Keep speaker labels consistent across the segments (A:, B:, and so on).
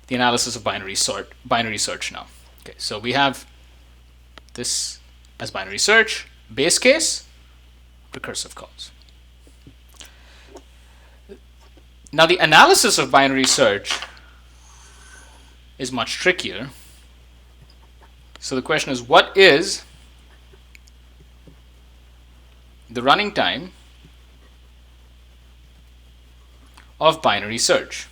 A: the analysis of binary search now. Okay, so we have this as binary search, base case, recursive calls. Now the analysis of binary search is much trickier. So the question is, what is the running time of binary search?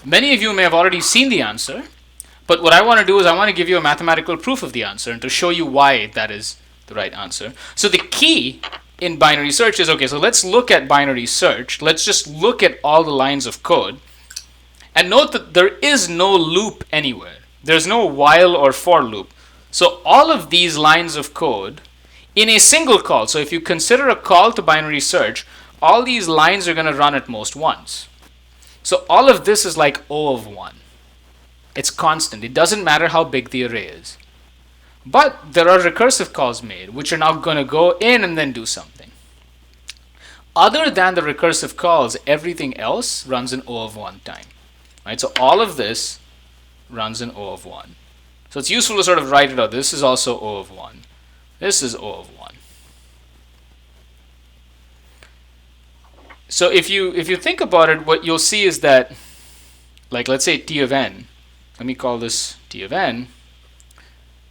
A: Many of you may have already seen the answer, but what I want to do is I want to give you a mathematical proof of the answer and to show you why that is the right answer. So the key in binary search is, okay, so let's look at binary search. Let's just look at all the lines of code and note that there is no loop anywhere. There's no while or for loop. So all of these lines of code in a single call, so if you consider a call to binary search, all these lines are going to run at most once. So all of this is like O of 1. It's constant. It doesn't matter how big the array is. But there are recursive calls made, which are now going to go in and then do something. Other than the recursive calls, everything else runs in O of 1 time. Right? So all of this runs in O of 1. So it's useful to sort of write it out. This is also O of 1. This is O of 1. So if you think about it, what you'll see is that, like, let's say T of n. Let me call this T of n.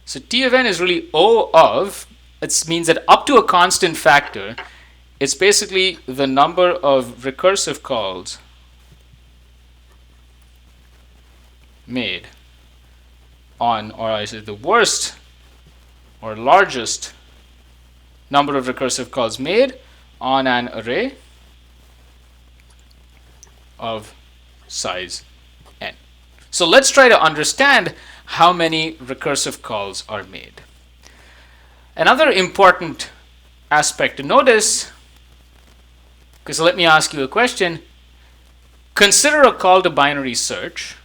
A: So T of n is really O of, it means that up to a constant factor, it's basically the number of recursive calls made on, or I say the worst or largest number of recursive calls made on an array of size n. So let's try to understand how many recursive calls are made. Another important aspect to notice, because let me ask you a question. Consider a call to binary search.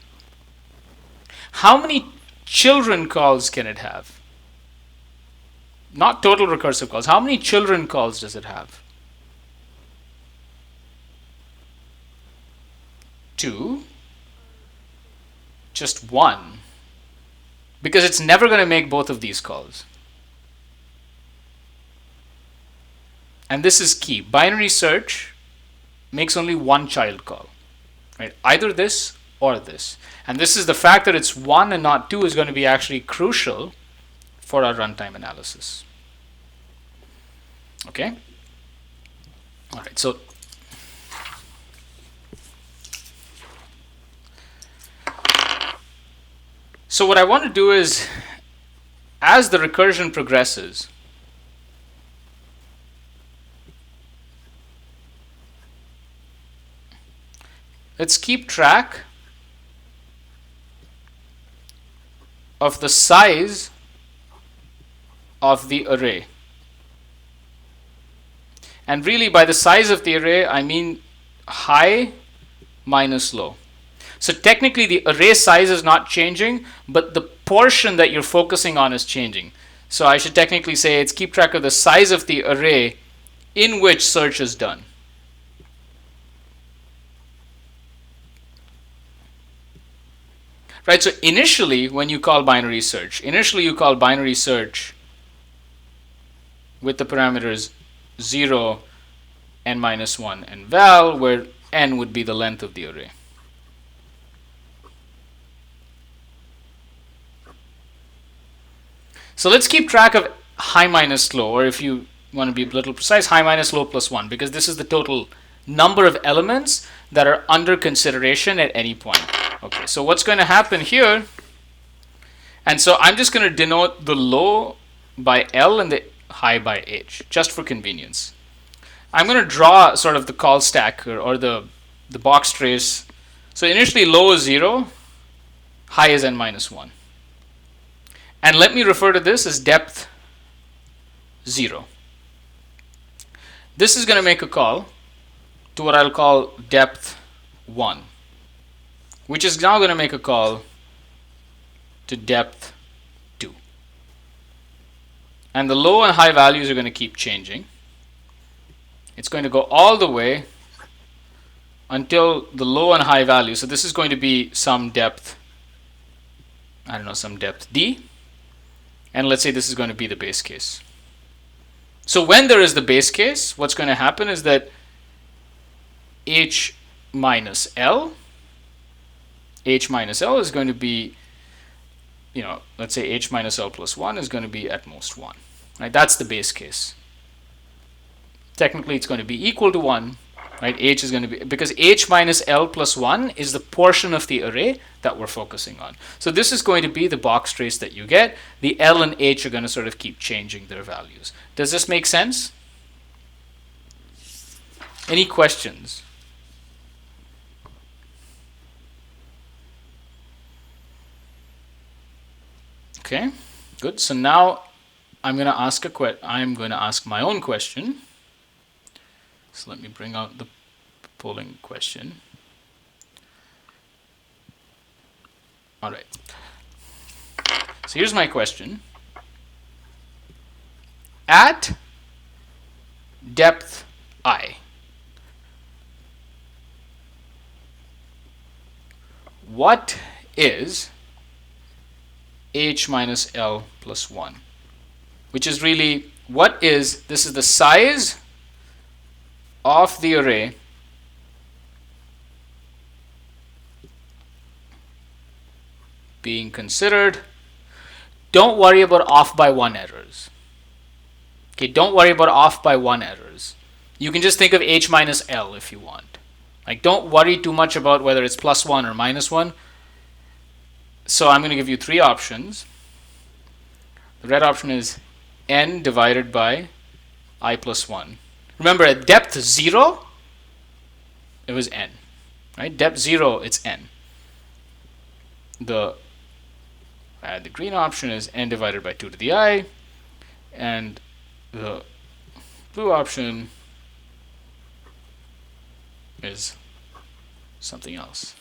A: How many children calls can it have? Not total recursive calls. How many children calls does it have? 2, just 1, because it's never going to make both of these calls. And this is key. Binary search makes only one child call, right? Either this or this. And this is the fact that it's 1 and not 2 is going to be actually crucial for our runtime analysis. Okay? All right, So what I want to do is, as the recursion progresses, let's keep track of the size of the array. And really by the size of the array, I mean high minus low. So technically the array size is not changing, but the portion that you're focusing on is changing. So I should technically say it's keep track of the size of the array in which search is done. Right, so initially when you call binary search, you call binary search with the parameters 0, n minus 1, and val, where n would be the length of the array. So let's keep track of high minus low, or if you want to be a little precise, high minus low plus 1, because this is the total number of elements that are under consideration at any point. Okay, so what's going to happen here, and so I'm just going to denote the low by L and the high by H, just for convenience. I'm going to draw sort of the call stack or the box trace. So initially low is 0, high is n minus 1. And let me refer to this as depth 0. This is going to make a call to what I'll call depth 1, which is now going to make a call to depth 2. And the low and high values are going to keep changing. It's going to go all the way until the low and high value. So this is going to be some depth, I don't know, some depth d, and let's say this is going to be the base case. So when there is the base case, what's going to happen is that h minus L is going to be, let's say h minus L plus 1 is going to be at most 1. Right? That's the base case. Technically, it's going to be equal to 1. Right? H is going to be, because h minus L plus 1 is the portion of the array that we're focusing on. So this is going to be the box trace that you get. The L and H are going to sort of keep changing their values. Does this make sense? Any questions? Okay, good. So now I'm going to ask my own question. So let me bring out the polling question. All right. So here's my question. At depth I, what is h minus L plus 1? Which is really, this is the size of the array being considered. Don't worry about off by 1 errors. Okay, don't worry about off by 1 errors. You can just think of h minus L if you want. Like, don't worry too much about whether it's plus 1 or minus 1. So I'm going to give you 3 options. The red option is n divided by I plus 1. Remember, at depth 0, it was n. Right? Depth 0, it's n. The green option is n divided by 2 to the I, and the blue option is something else.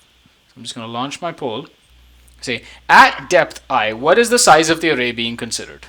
A: So I'm just going to launch my poll. Say, at depth I, what is the size of the array being considered?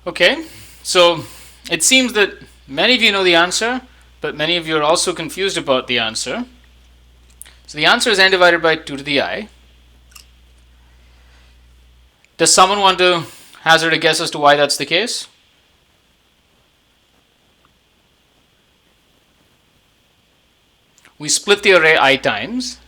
A: Okay, so it seems that many of you know the answer, but many of you are also confused about the answer. So the answer is n divided by 2 to the I. Does someone want to hazard a guess as to why that's the case? We split the array I times.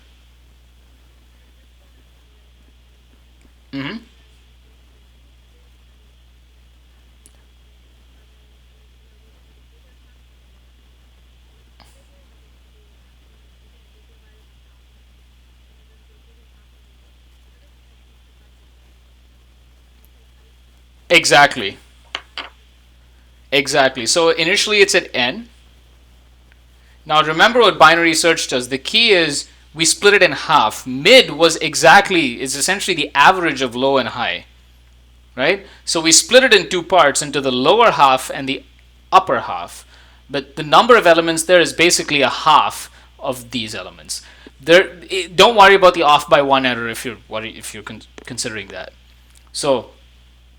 A: Exactly. So initially it's at n. Now remember what binary search does. The key is we split it in half. Mid is essentially the average of low and high. Right? So we split it in 2 parts, into the lower half and the upper half. But the number of elements there is basically a half of these elements. Don't worry about the off by 1 error if you're considering that. So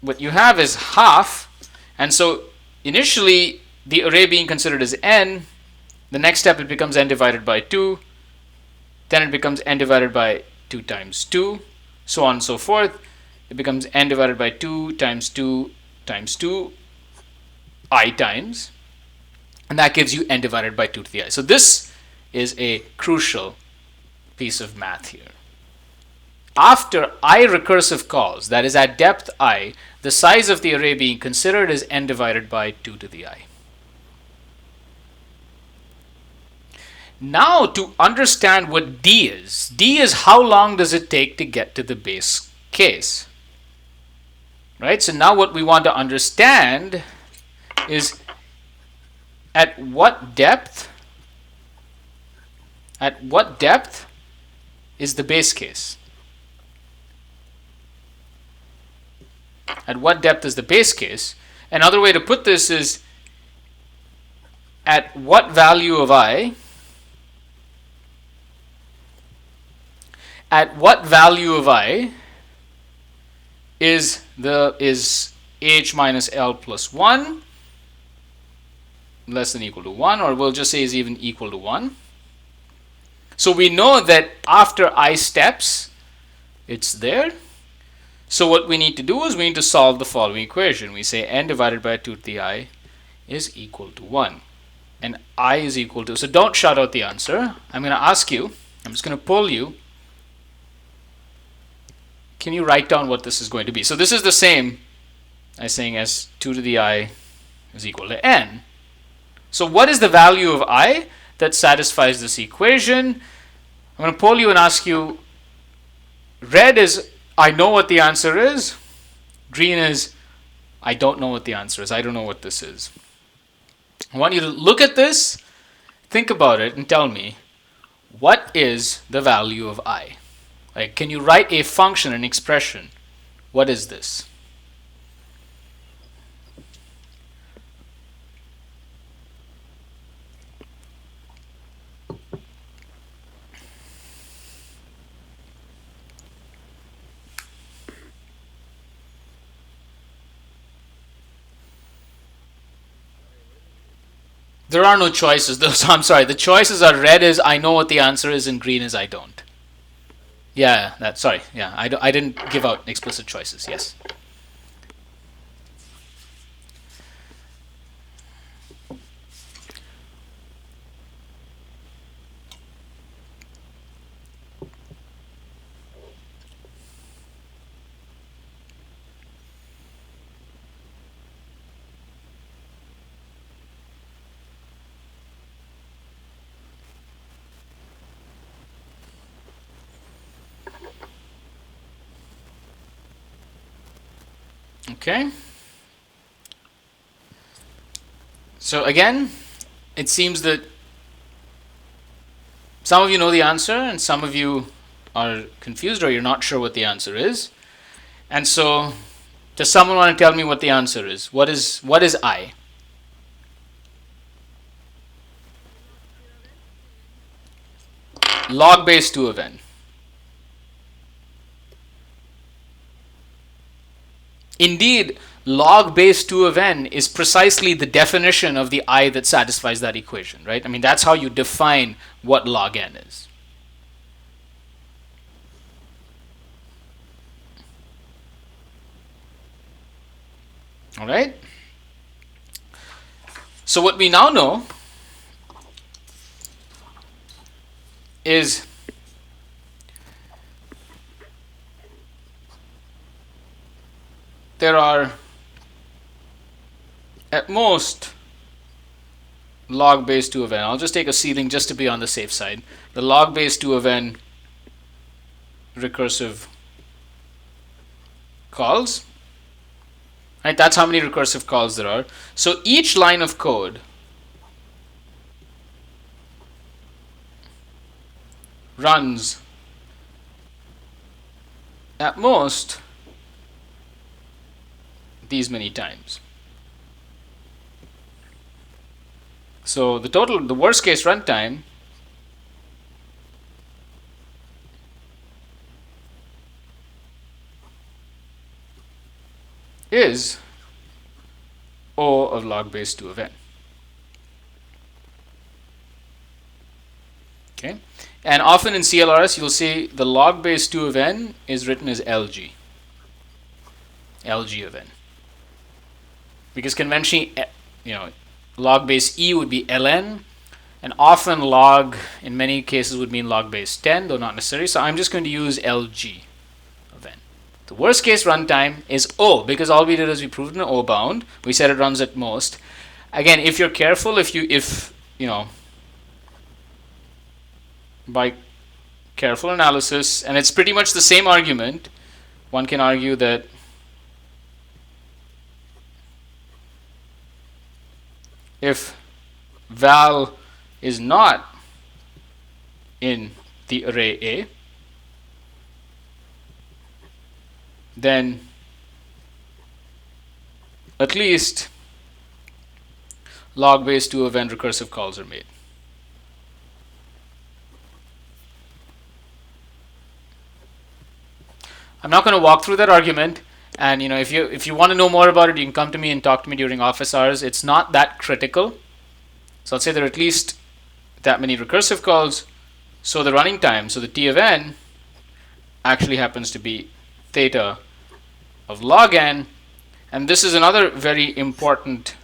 A: what you have is half, and so initially the array being considered is n. The next step, it becomes n divided by 2. Then it becomes n divided by 2 times 2, so on and so forth. It becomes n divided by 2 times 2 times 2 I times, and that gives you n divided by 2 to the I. So this is a crucial piece of math here. after I recursive calls, that is at depth I, the size of the array being considered is n divided by 2 to the I. Now to understand what D is how long does it take to get to the base case? Right? So now what we want to understand is at what depth is the base case? At what depth is the base case? Another way to put this is at what value of I is h minus L plus 1 less than or equal to 1, or we'll just say is even equal to 1. So we know that after I steps, it's there. So what we need to do is we need to solve the following equation. We say n divided by 2 to the I is equal to 1. And I is equal to, so don't shout out the answer. I'm going to ask you, I'm just going to poll you. Can you write down what this is going to be? So this is the same as saying as 2 to the I is equal to n. So what is the value of I that satisfies this equation? I'm going to poll you and ask you, red is I know what the answer is. Green is I don't know what the answer is. I don't know what this is. I want you to look at this, think about it, and tell me, what is the value of I? Like, can you write a function, an expression? What is this? There are no choices. I'm sorry. The choices are red is I know what the answer is and green is I don't. Yeah, sorry. Yeah, I didn't give out explicit choices. Yes. Okay. So again, it seems that some of you know the answer and some of you are confused or you're not sure what the answer is. And so, does someone want to tell me what the answer is? What is I? Log base 2 of n. Indeed, log base 2 of n is precisely the definition of the I that satisfies that equation, right? I mean, that's how you define what log n is. All right? So what we now know is there are at most log base 2 of n. I'll just take a ceiling just to be on the safe side. The log base 2 of n recursive calls. Right, that's how many recursive calls there are. So each line of code runs at most these many times. So the worst case runtime is O of log base 2 of n. Okay, and often in CLRS you'll see the log base 2 of n is written as LG of n, because conventionally, log base E would be ln, and often log in many cases would mean log base 10, though not necessarily. So I'm just going to use LG The worst case runtime is O, because all we did is we proved an O bound. We said it runs at most. Again, if you're careful, if you know, by careful analysis, and it's pretty much the same argument, one can argue that if val is not in the array A, then at least log base 2 of n recursive calls are made. I'm not going to walk through that argument, and if you want to know more about it, you can come to me and talk to me during office hours. It's not that critical. So I'll say there are at least that many recursive calls, so the running time, so the t of n actually happens to be theta of log n, and this is another very important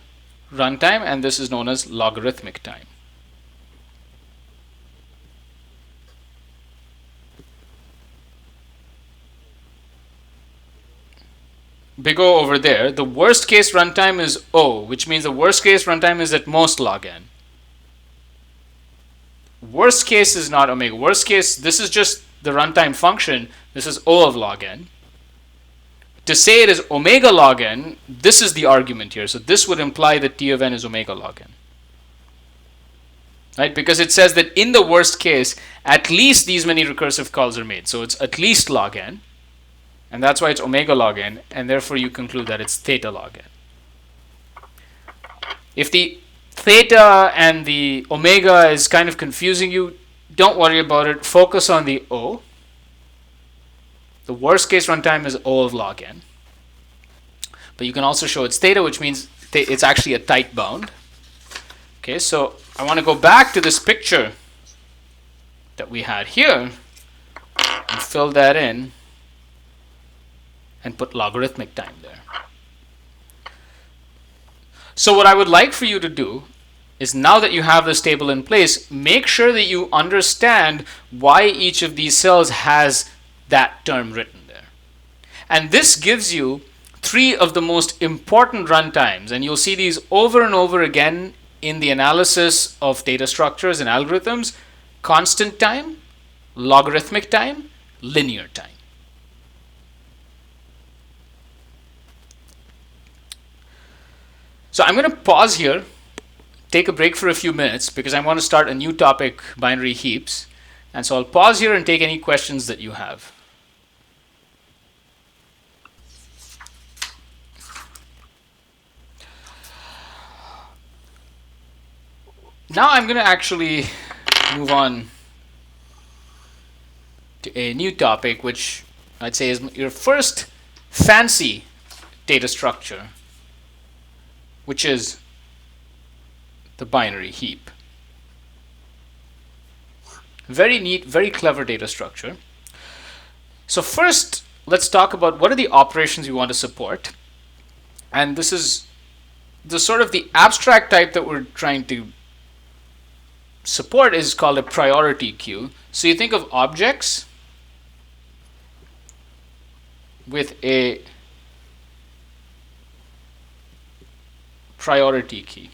A: runtime, and this is known as logarithmic time. Big O over there, the worst case runtime is O, which means the worst case runtime is at most log n. Worst case is not omega. Worst case, this is just the runtime function. This is O of log n. To say it is omega log n, this is the argument here. So this would imply that t of n is omega log n. Right? Because it says that in the worst case, at least these many recursive calls are made. So it's at least log n. And that's why it's omega log n. And therefore you conclude that it's theta log n. If the theta and the omega is kind of confusing you, don't worry about it. Focus on the O. The worst case runtime is O of log n. But you can also show it's theta, which means it's actually a tight bound. Okay, so I want to go back to this picture that we had here and fill that in and put logarithmic time there. So what I would like for you to do is, now that you have this table in place, make sure that you understand why each of these cells has that term written there. And this gives you 3 of the most important runtimes, and you'll see these over and over again in the analysis of data structures and algorithms: constant time, logarithmic time, linear time. So I'm going to pause here, take a break for a few minutes, because I want to start a new topic, binary heaps. And so I'll pause here and take any questions that you have. Now I'm going to actually move on to a new topic, which I'd say is your first fancy data structure, which is the binary heap. Very neat, very clever data structure. So first, let's talk about what are the operations we want to support. And this is the sort of the abstract type that we're trying to support is called a priority queue. So you think of objects with a priority key.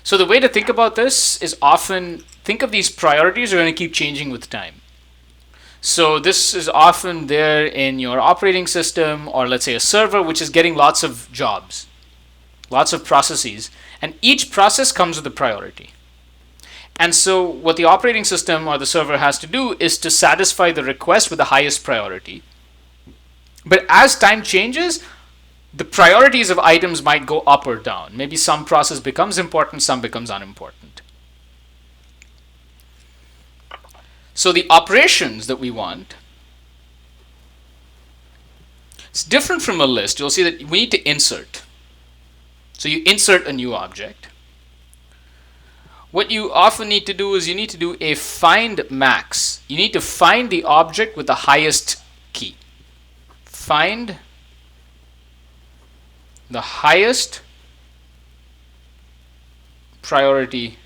A: So the way to think about this is, often think of these priorities are going to keep changing with time. So this is often there in your operating system, or let's say a server, which is getting lots of jobs, lots of processes, and each process comes with a priority. And so what the operating system or the server has to do is to satisfy the request with the highest priority. But as time changes, the priorities of items might go up or down. Maybe some process becomes important, some becomes unimportant. So the operations that we want, it's different from a list. You'll see that we need to insert. So you insert a new object. What you often need to do is you need to do a find max. You need to find the object with the highest key. Find the highest priority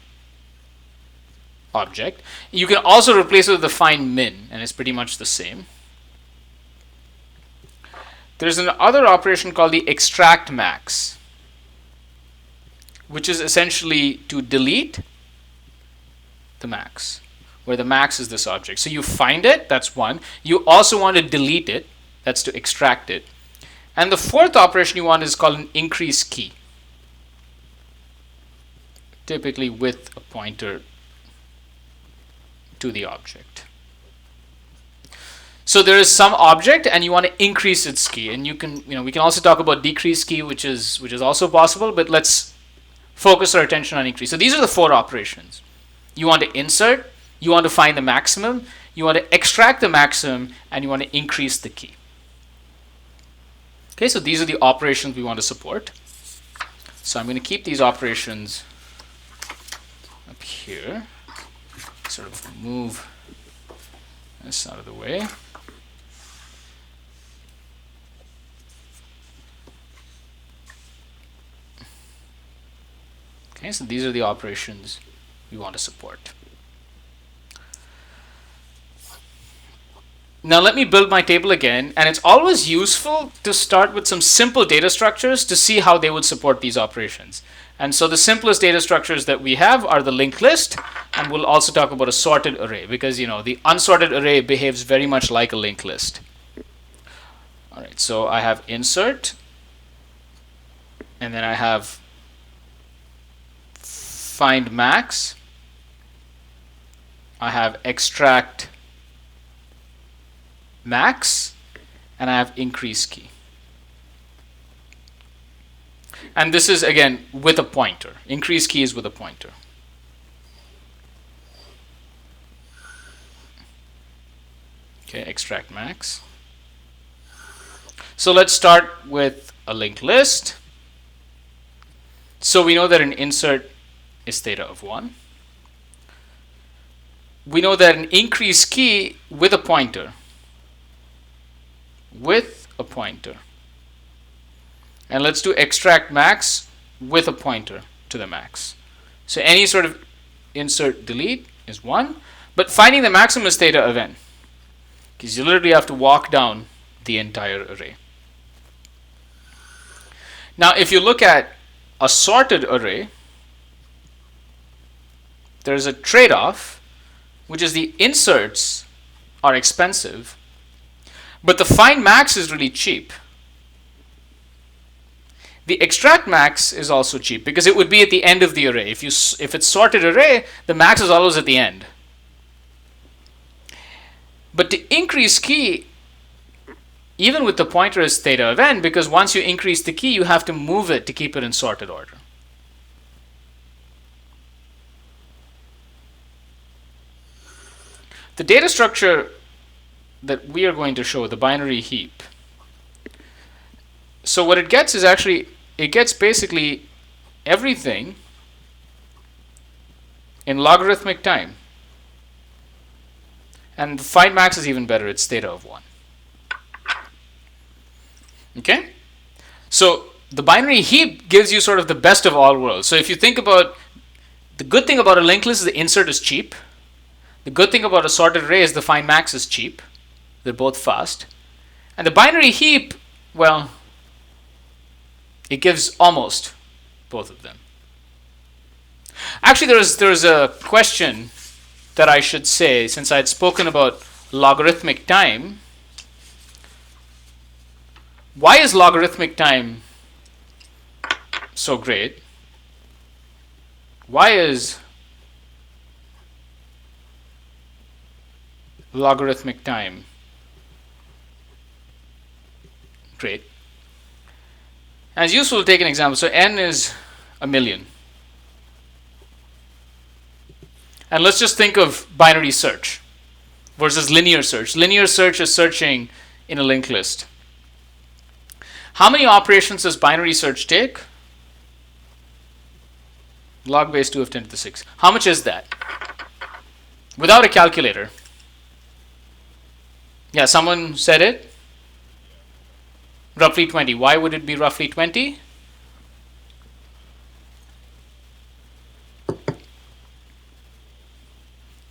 A: object. You can also replace it with the find min, and it's pretty much the same. There's another operation called the extract max, which is essentially to delete the max, where the max is this object. So you find it, that's one. You also want to delete it, that's to extract it. And the fourth operation you want is called an increase key, typically with a pointer to the object. So there is some object and you want to increase its key, and we can also talk about decrease key, which is also possible, but let's focus our attention on increase. So these are the four operations. You want to insert, you want to find the maximum, you want to extract the maximum, and you want to increase the key. Okay, so these are the operations we want to support. So I'm going to keep these operations up here, sort of move this out of the way. Okay, so these are the operations we want to support. Now let me build my table again, and it's always useful to start with some simple data structures to see how they would support these operations. And so the simplest data structures that we have are the linked list, and we'll also talk about a sorted array, because the unsorted array behaves very much like a linked list. All right, so I have insert, and then I have find max, I have extract max, and I have increase key. And this is again with a pointer. Increase key is with a pointer. Okay, extract max. So let's start with a linked list. So we know that an insert is theta of 1. We know that an increase key with a pointer. And let's do extract max with a pointer to the max. So any sort of insert delete is 1, but finding the maximum is theta of n, because you literally have to walk down the entire array. Now if you look at a sorted array, there's a trade-off, which is the inserts are expensive, but the find max is really cheap. The extract max is also cheap because it would be at the end of the array. If it's sorted array, the max is always at the end. But to increase key, even with the pointer, is theta of n, because once you increase the key, you have to move it to keep it in sorted order. The data structure that we are going to show, the binary heap. So what it gets is actually, it gets basically everything in logarithmic time. And the find max is even better, it's theta of 1. Okay? So the binary heap gives you sort of the best of all worlds. So if you think about, the good thing about a linked list is the insert is cheap. The good thing about a sorted array is the find max is cheap. They're both fast. And the binary heap, well, it gives almost both of them. Actually, there's a question that I should say, since I had spoken about logarithmic time. Why is logarithmic time so great? Why is logarithmic time great? And it's useful to take an example. So n is 1,000,000. And let's just think of binary search versus linear search. Linear search is searching in a linked list. How many operations does binary search take? Log base 2 of 10 to the 6. How much is that? Without a calculator. Yeah, someone said it. Roughly 20. Why would it be roughly 20?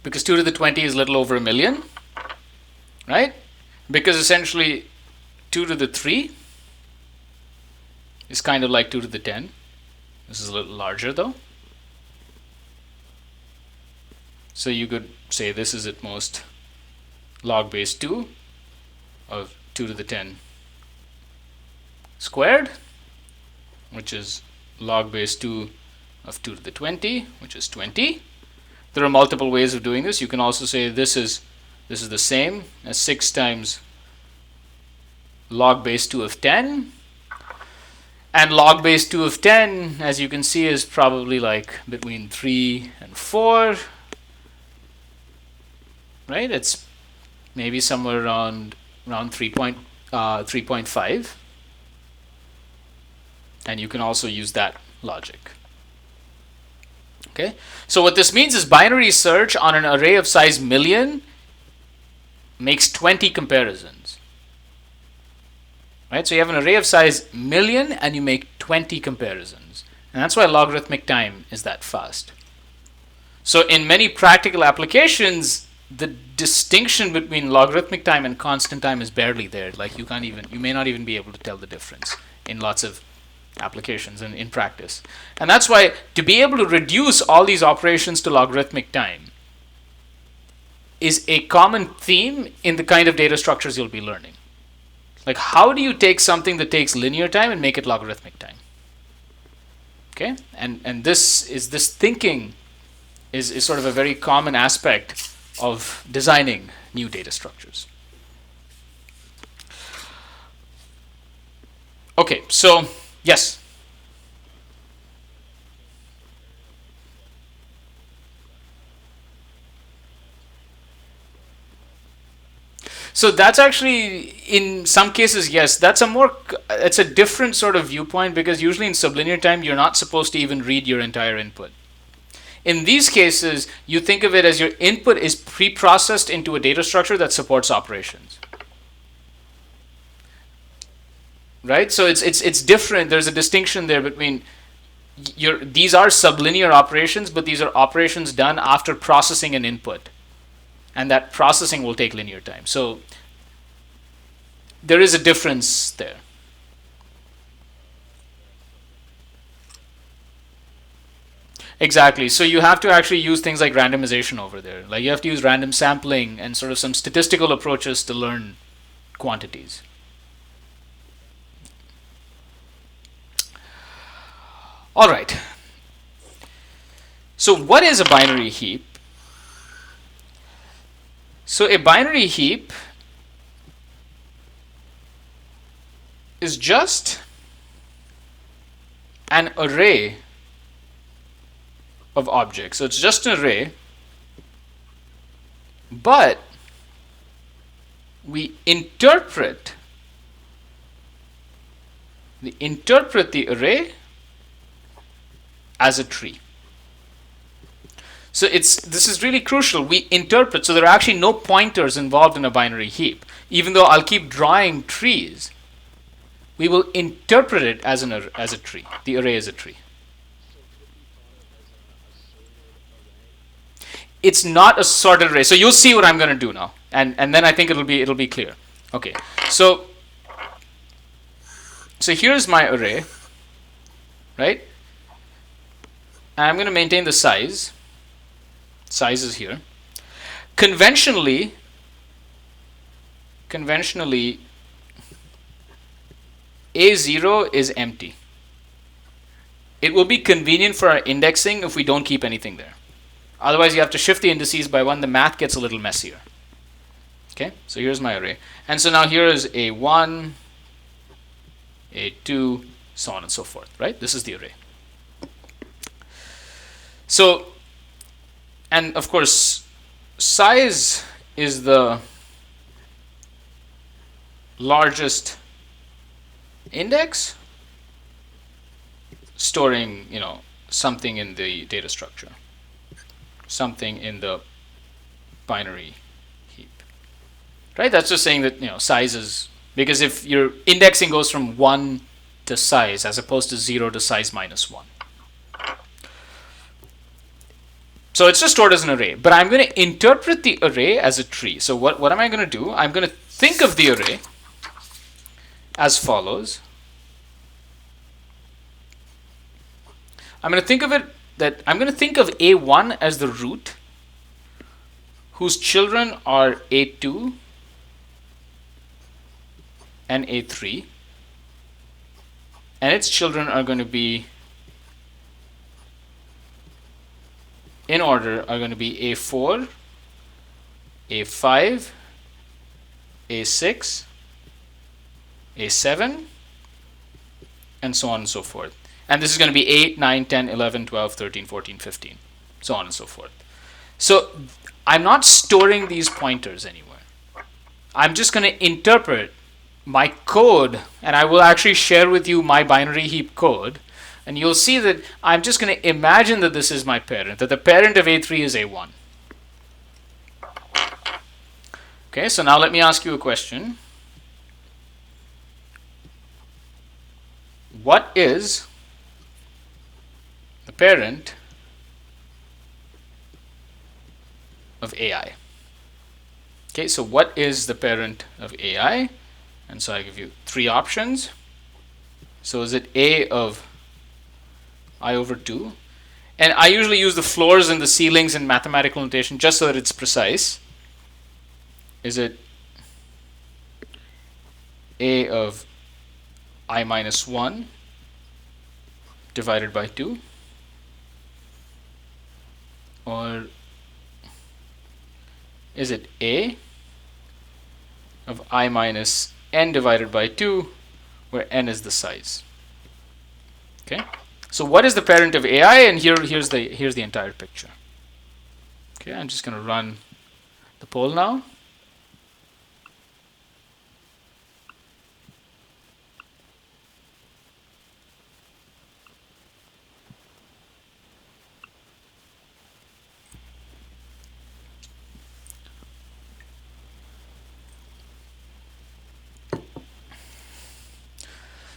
A: Because 2 to the 20 is a little over 1,000,000, right? Because essentially 2 to the 3 is kind of like 2 to the 10. This is a little larger though. So you could say this is at most log base 2 of 2 to the 10 squared, which is log base 2 of 2 to the 20, which is 20. There are multiple ways of doing this. You can also say this is the same as 6 times log base 2 of 10. And log base 2 of 10, as you can see, is probably like between 3 and 4. Right? It's maybe somewhere around 3.5. And you can also use that logic. Okay? So what this means is binary search on an array of size million makes 20 comparisons. Right? So you have an array of size million and you make 20 comparisons. And that's why logarithmic time is that fast. So in many practical applications, the distinction between logarithmic time and constant time is barely there. Like you may not even be able to tell the difference in lots of applications and in practice. And that's why to be able to reduce all these operations to logarithmic time is a common theme in the kind of data structures you'll be learning. Like how do you take something that takes linear time and make it logarithmic time? Okay? And this thinking is sort of a very common aspect of designing new data structures. Okay, so yes. So that's actually, in some cases, yes, it's a different sort of viewpoint, because usually in sublinear time, you're not supposed to even read your entire input. In these cases, you think of it as your input is pre-processed into a data structure that supports operations. Right? So it's different. There's a distinction there between these are sublinear operations, but these are operations done after processing an input. And that processing will take linear time. So there is a difference there. Exactly. So you have to actually use things like randomization over there. Like you have to use random sampling and sort of some statistical approaches to learn quantities. All right. So what is a binary heap? So a binary heap is just an array of objects. So it's just an array, but we interpret the array as a tree. So this is really crucial. We interpret, so there are actually no pointers involved in a binary heap. Even though I'll keep drawing trees, we will interpret it as a tree. The array is a tree. It's not a sorted array. So you'll see what I'm going to do now, and then I think it'll be clear. Okay. So here's my array, right? And I'm going to maintain the size. Size is here. Conventionally, A0 is empty. It will be convenient for our indexing if we don't keep anything there. Otherwise, you have to shift the indices by 1. The math gets a little messier. Okay, so here's my array. And so now here is A1, A2, so on and so forth, right? This is the array. So, and of course, size is the largest index storing, something in the data structure, something in the binary heap, right? That's just saying that, size is, because if your indexing goes from 1 to size as opposed to 0 to size minus 1. So it's just stored as an array, but I'm going to interpret the array as a tree. So what am I going to do? I'm going to think of the array as follows. I'm going to think of A1 as the root, whose children are A2 and A3, and its children are going to be, in order, are going to be A4, A5, A6, A7, and so on and so forth. And this is going to be 8, 9, 10, 11, 12, 13, 14, 15, so on and so forth. So I'm not storing these pointers anywhere. I'm just going to interpret my code, and I will actually share with you my binary heap code, and you'll see that I'm just going to imagine that this is my parent, that the parent of A3 is A1. Okay, so now let me ask you a question. What is the parent of AI? Okay, so what is the parent of AI? And so I give you three options. So is it A of I over 2? And I usually use the floors and the ceilings in mathematical notation just so that it's precise. Is it A of I minus 1 divided by 2? Or is it A of I minus n divided by 2, where n is the size? Okay, so what is the parent of AI? And here's the entire picture. Okay, I'm just going to run the poll now.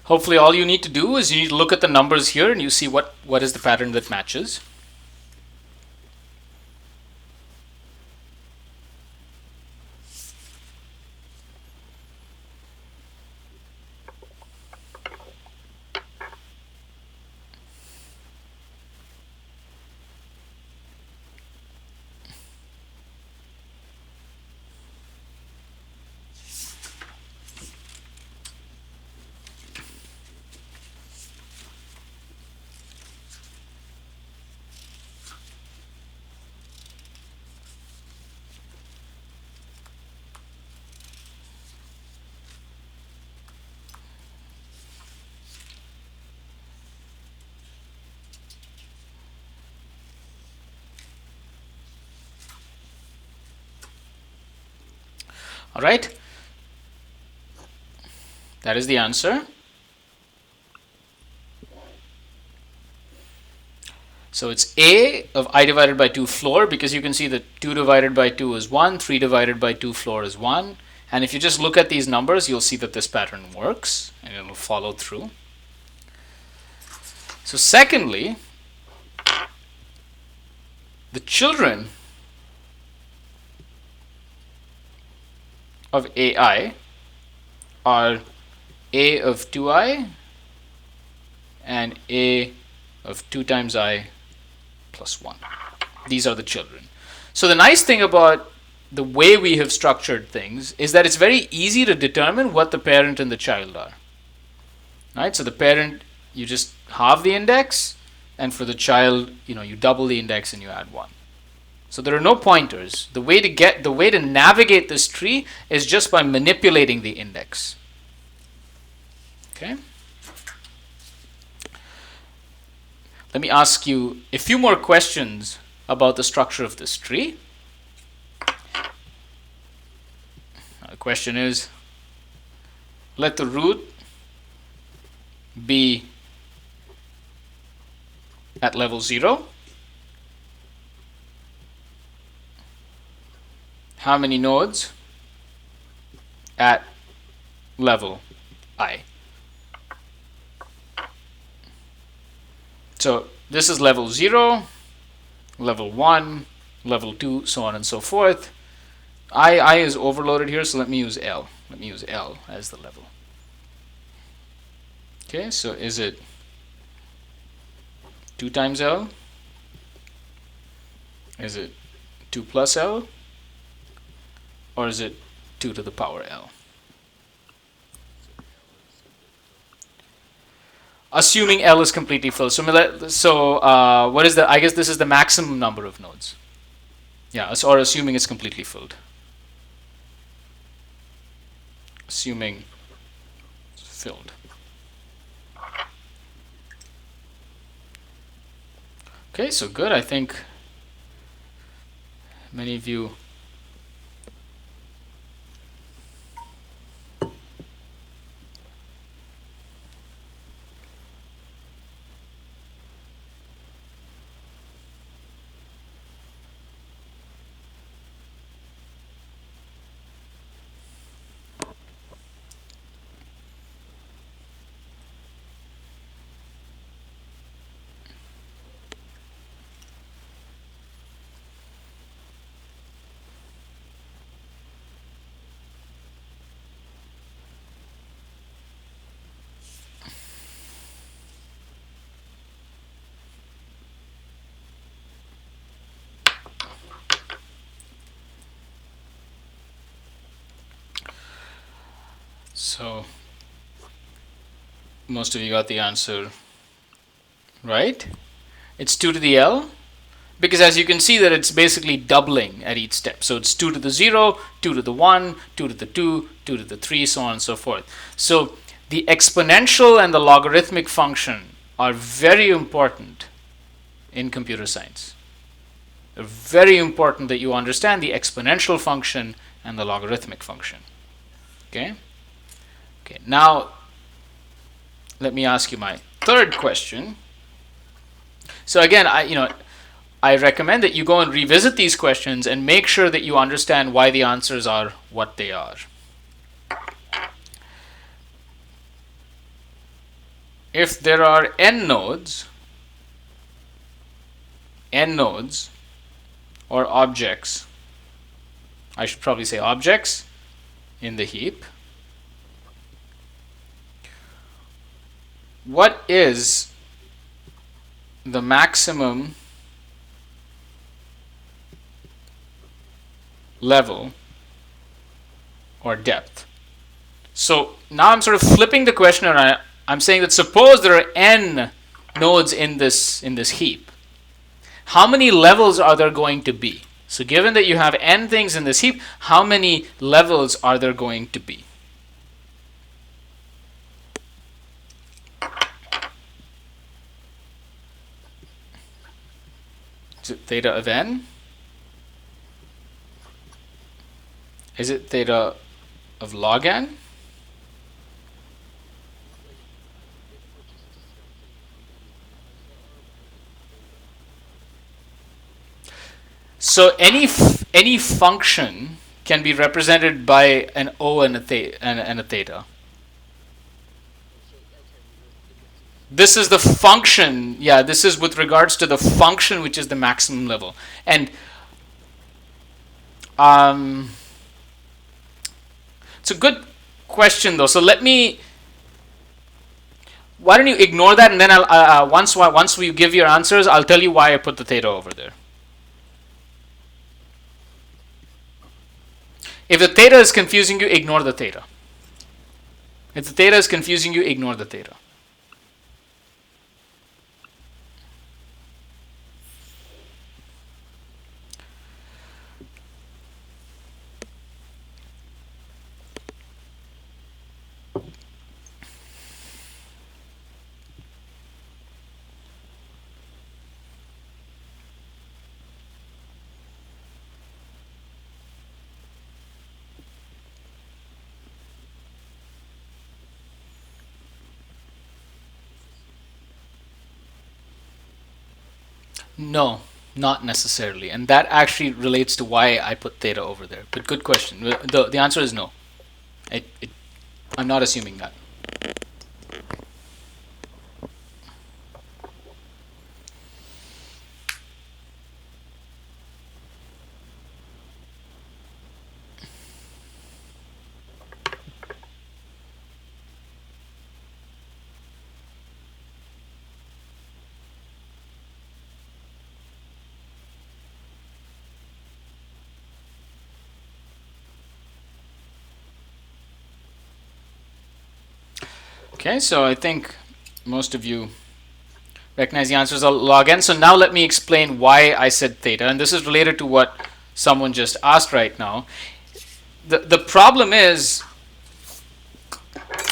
A: Hopefully all you need to do is you need to look at the numbers here and you see what is the pattern that matches. All right, that is the answer. So it's A of I divided by 2 floor, because you can see that 2 divided by 2 is 1, 3 divided by 2 floor is 1. And if you just look at these numbers, you'll see that this pattern works and it will follow through. So secondly, the children of AI are A of 2i and A of 2 times I plus 1. These are the children. So the nice thing about the way we have structured things is that it's very easy to determine what the parent and the child are. Right? So the parent, you just halve the index, and for the child, you double the index and you add 1. So there are no pointers. The way to navigate this tree is just by manipulating the index. Okay? Let me ask you a few more questions about the structure of this tree. The question is, let the root be at level 0. How many nodes at level I? So this is level 0, level 1, level 2, so on and so forth. I is overloaded here, so let me use L. Let me use L as the level. Okay, so is it 2 times L? Is it 2 plus L? Or is it 2 to the power L? Assuming L is completely filled. So what is the, I guess this is the maximum number of nodes. Yeah, or assuming it's completely filled. Assuming it's filled. Okay, so good. I think many of you so most of you got the answer right. It's 2 to the L, because as you can see that it's basically doubling at each step. So it's 2 to the 0, 2 to the 1, 2 to the 2, 2 to the 3, so on and so forth. So the exponential and the logarithmic function are very important in computer science. They're very important that you understand the exponential function and the logarithmic function. Okay? Okay, now let me ask you my third question. So again, I recommend that you go and revisit these questions and make sure that you understand why the answers are what they are. If there are n nodes or objects, I should probably say objects in the heap, what is the maximum level or depth? So now I'm sort of flipping the question around. I'm saying that suppose there are n nodes in this heap. How many levels are there going to be? So given that you have n things in this heap, how many levels are there going to be? Is it theta of n? Is it theta of log n? So any function can be represented by an O and a theta. This is the function. Yeah, this is with regards to the function, which is the maximum level. And it's a good question though. So why don't you ignore that, and then I'll once we give your answers, I'll tell you why I put the theta over there. If the theta is confusing you, ignore the theta. If the theta is confusing you, ignore the theta. No, not necessarily. And that actually relates to why I put theta over there. But good question. The answer is no. I'm not assuming that. Okay, so I think most of you recognize the answers are log n. So now let me explain why I said theta, and this is related to what someone just asked right now. The problem is,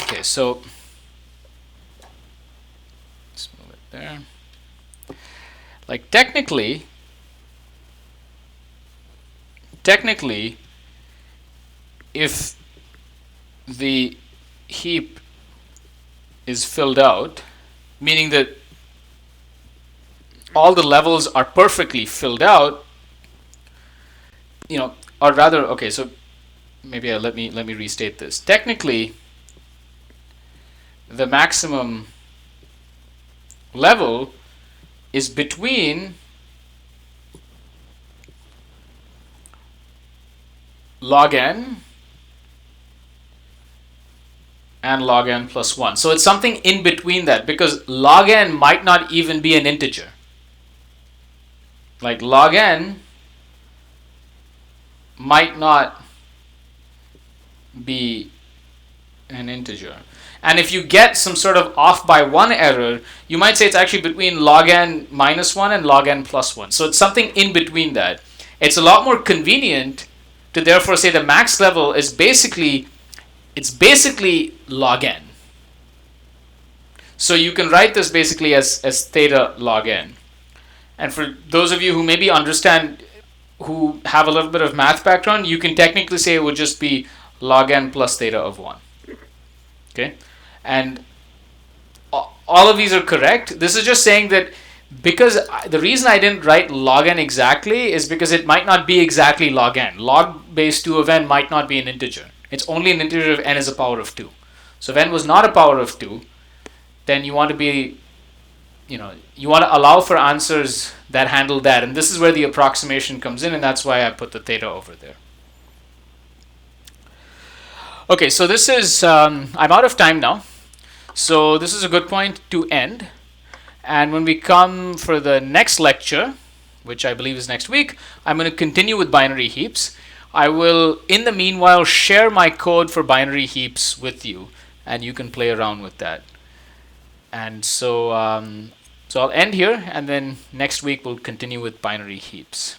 A: okay, so let's move it there. Like technically, if the heap is filled out, meaning that all the levels are perfectly filled out, or rather, okay, so maybe let me restate this. Technically, the maximum level is between log n and log n plus 1. So it's something in between that, because log n might not even be an integer. Like log n might not be an integer. And if you get some sort of off by 1 error, you might say it's actually between log n minus 1 and log n plus 1. So it's something in between that. It's a lot more convenient to therefore say the max level is basically log n. So you can write this basically as theta log n. And for those of you who maybe understand, who have a little bit of math background, you can technically say it would just be log n plus theta of 1. Okay? And all of these are correct. This is just saying that because the reason I didn't write log n exactly is because it might not be exactly log n. Log base 2 of n might not be an integer. It's only an integer if n is a power of 2. So if n was not a power of 2, then you want to be, you want to allow for answers that handle that. And this is where the approximation comes in, and that's why I put the theta over there. Okay, so this is, I'm out of time now. So this is a good point to end. And when we come for the next lecture, which I believe is next week, I'm going to continue with binary heaps. I will, in the meanwhile, share my code for binary heaps with you, and you can play around with that. And so I'll end here, and then next week we'll continue with binary heaps.